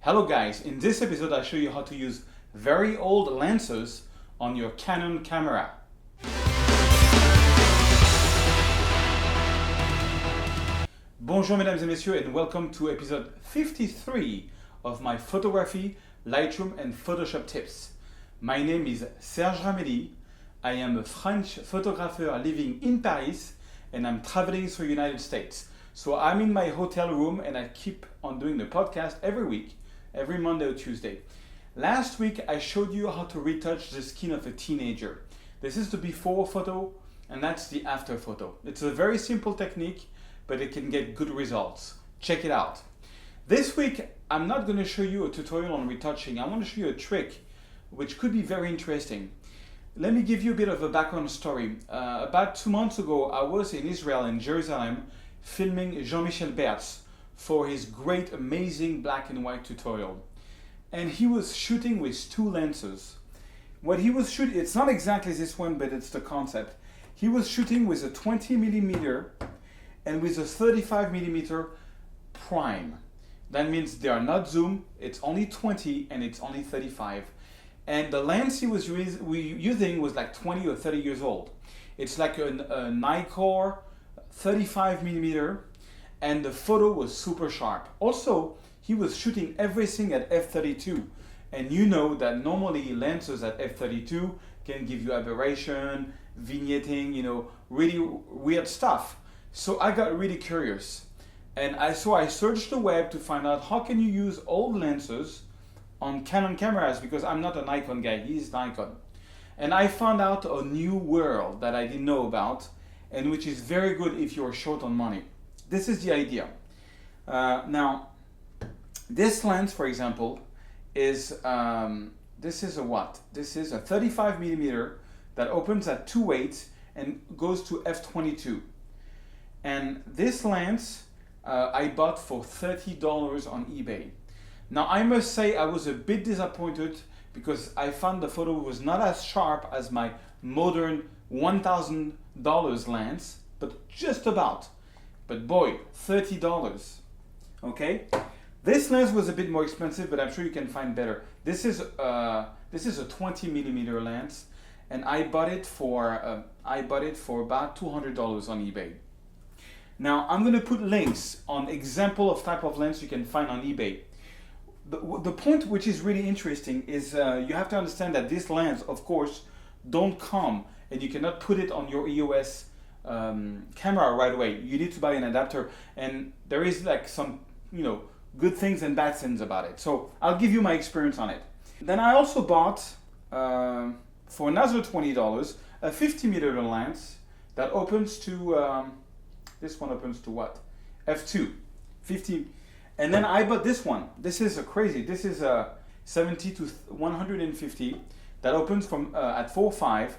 Hello guys, in this episode I'll show you how to use very old lenses on your Canon camera. Bonjour mesdames et messieurs and welcome to episode 53 of my photography, Lightroom and Photoshop tips. My name is Serge Ramelli. I am a French photographer living in Paris and I'm traveling through the United States. So I'm in my hotel room and I keep on doing the podcast every week. Every Monday or Tuesday. Last week I showed you how to retouch the skin of a teenager. This is the before photo and that's the after photo. It's a very simple technique, but it can get good results. Check it out. This week I'm not going to show you a tutorial on retouching. I want to show you a trick which could be very interesting. Let me give you a bit of a background story. About 2 months ago I was in Israel, in Jerusalem, filming Jean-Michel Bertz for his great, amazing black and white tutorial. And he was shooting with 2 lenses. What he was shooting, it's not exactly this one, but it's the concept. He was shooting with a 20mm and with a 35mm prime. That means they are not zoom, it's only 20 and it's only 35. And the lens he was using was like 20 or 30 years old. It's like a Nikkor 35mm. And the photo was super sharp. Also, he was shooting everything at f32. And you know that normally lenses at f32 can give you aberration, vignetting, really weird stuff. So I got really curious. And I searched the web to find out how can you use old lenses on Canon cameras, because I'm not a Nikon guy, he's Nikon. And I found out a new world that I didn't know about, and which is very good if you're short on money. This is the idea. Now, this lens, for example, is this is a what? This is a 35mm that opens at 2.8 and goes to f22. And this lens I bought for $30 on eBay. Now, I must say I was a bit disappointed because I found the photo was not as sharp as my modern $1,000 lens, but just about. But boy, $30, okay? This lens was a bit more expensive, but I'm sure you can find better. This is a 20mm lens, and I bought it for about $200 on eBay. Now I'm going to put links on example of type of lens you can find on eBay. The point which is really interesting is you have to understand that this lens, of course, don't come, and you cannot put it on your EOS camera right away. You need to buy an adapter, and there is like some good things and bad things about it. So I'll give you my experience on it. Then I also bought for another $20 a 50mm lens that opens to this one opens to what? f2 50. And then I bought this one. This is this is a 70 to 150 that opens from at 4.5.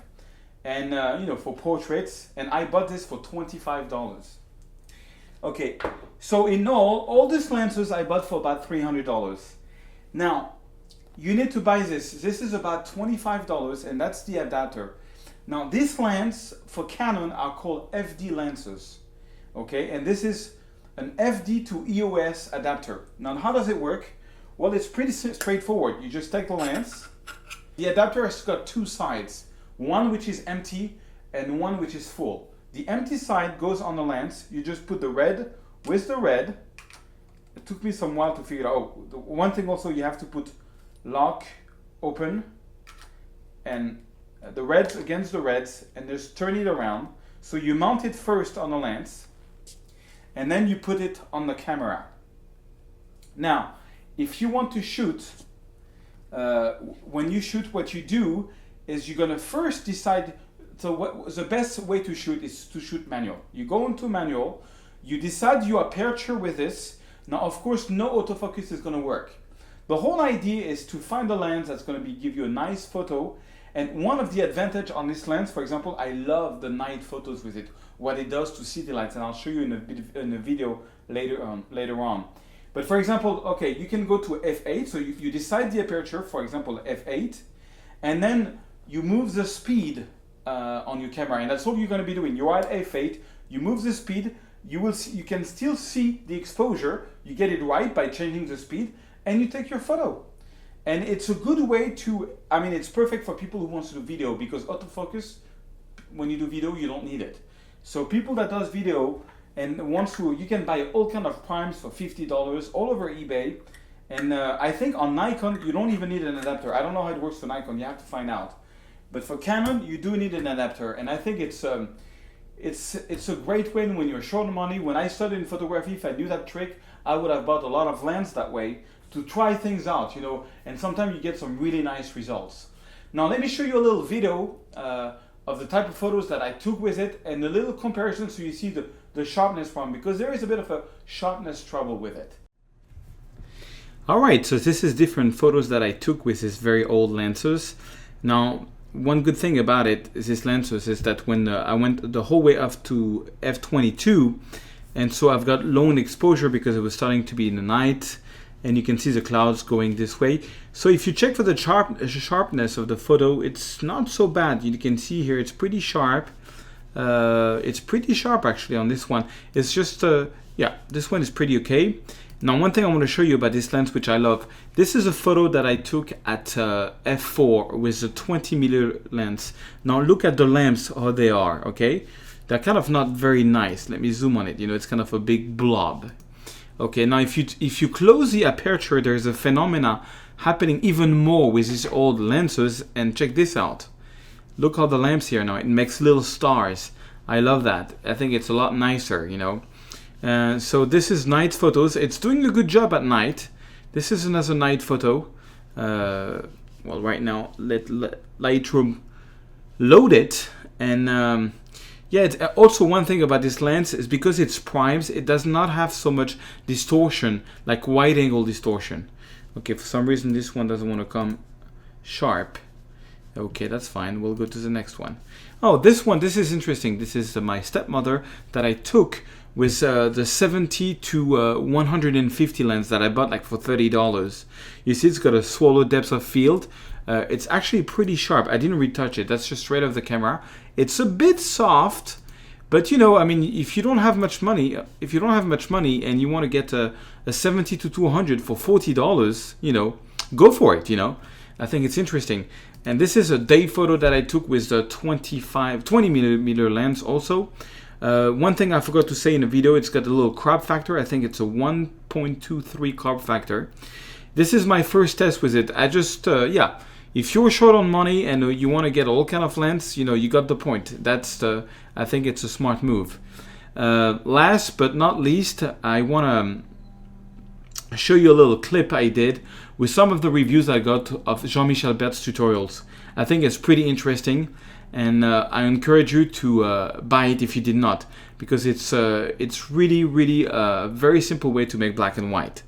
And for portraits, and I bought this for $25. Okay, so in all these lenses I bought for about $300. Now, you need to buy this. This is about $25, and that's the adapter. Now, these lenses for Canon are called FD lenses. Okay, and this is an FD to EOS adapter. Now, how does it work? Well, it's pretty straightforward. You just take the lens. The adapter has got 2 sides. One which is empty and one which is full. The empty side goes on the lens. You just put the red with the red. It took me some while to figure it out. Oh, one thing also, you have to put lock, open, and the reds against the reds, and just turn it around. So you mount it first on the lens, and then you put it on the camera. Now, if you want to shoot, when you shoot, what you do is you're going to first decide, so the best way to shoot is to shoot manual. You go into manual, you decide your aperture with this. Now, of course, no autofocus is going to work. The whole idea is to find a lens that's going to give you a nice photo. And one of the advantage on this lens, for example, I love the night photos with it, what it does to city lights, and I'll show you in a video later on. But for example, okay, you can go to f8, so you decide the aperture, for example, f8, and then you move the speed on your camera, and that's all you're going to be doing. You're at f8, you move the speed, you can still see the exposure. You get it right by changing the speed, and you take your photo. And it's a good way to, I mean, it's perfect for people who want to do video, because autofocus, when you do video, you don't need it. So people that does video and wants to, you can buy all kind of primes for $50 all over eBay. And I think on Nikon, you don't even need an adapter. I don't know how it works for Nikon, you have to find out. But for Canon, you do need an adapter. And I think it's a great win when you're short on money. When I started in photography, if I knew that trick, I would have bought a lot of lens that way to try things out, you know, and sometimes you get some really nice results. Now let me show you a little video of the type of photos that I took with it, and a little comparison so you see the sharpness problem, because there is a bit of a sharpness trouble with it. Alright, so this is different photos that I took with these very old lenses. Now, one good thing about it is this lenses is that when I went the whole way up to f/22, and so I've got low exposure because it was starting to be in the night, and you can see the clouds going this way. So if you check for the sharpness of the photo, it's not so bad. You can see here it's pretty sharp. It's pretty sharp actually on this one. It's just, yeah, this one is pretty okay. Now one thing I want to show you about this lens, which I love, this is a photo that I took at f4 with a 20mm lens. Now look at the lamps, how they are, okay? They're kind of not very nice. Let me zoom on it, you know, it's kind of a big blob. Okay, now if you close the aperture, there's a phenomena happening even more with these old lenses, and check this out. Look how the lamps here now, it makes little stars. I love that. I think it's a lot nicer, you know. So this is night photos. It's doing a good job at night. This is another night photo. Well, right now, let Lightroom load it, and yeah, it's also one thing about this lens is because it's primes, it does not have so much distortion, like wide angle distortion. Okay, for some reason this one doesn't want to come sharp. Okay, that's fine. We'll go to the next one. Oh, this one, this is interesting. This is my stepmother that I took with the 70 to 150 lens that I bought like for $30. You see it's got a swallow depth of field. It's actually pretty sharp. I didn't retouch it. That's just straight off the camera. It's a bit soft, but you know, I mean, if you don't have much money, and you want to get a 70 to 200 for $40, you know, go for it. You know, I think it's interesting. And this is a day photo that I took with the 20mm lens also. One thing I forgot to say in the video, it's got a little crop factor. I think it's a 1.23 crop factor. This is my first test with it. I just, yeah, if you're short on money and you want to get all kind of lens, you know, you got the point. That's I think it's a smart move. Last but not least, I want to show you a little clip I did with some of the reviews I got of Jean-Michel Bert's tutorials. I think it's pretty interesting, and I encourage you to buy it if you did not, because it's really a very simple way to make black and white.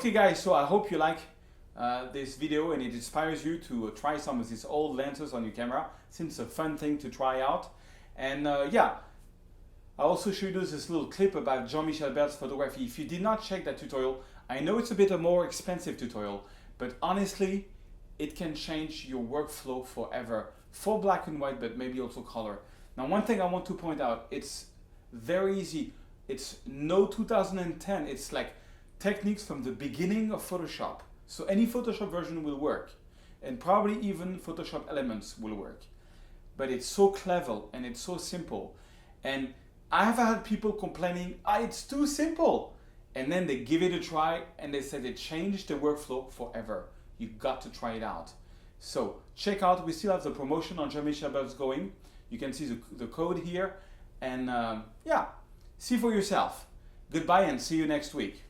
Okay guys, so I hope you like this video and it inspires you to try some of these old lenses on your camera, since it's a fun thing to try out. And yeah, I also showed you this little clip about Jean-Michel Bert's photography. If you did not check that tutorial, I know it's a bit a more expensive tutorial, but honestly, it can change your workflow forever, for black and white, but maybe also color. Now, one thing I want to point out, it's very easy. It's no 2010, it's like techniques from the beginning of Photoshop. So any Photoshop version will work, and probably even Photoshop elements will work. But it's so clever and it's so simple. And I have had people complaining, it's too simple. And then they give it a try and they said it changed the workflow forever. You got to try it out. So check out, we still have the promotion on Jean-Michel Bert's going. You can see the code here. And yeah, see for yourself. Goodbye and see you next week.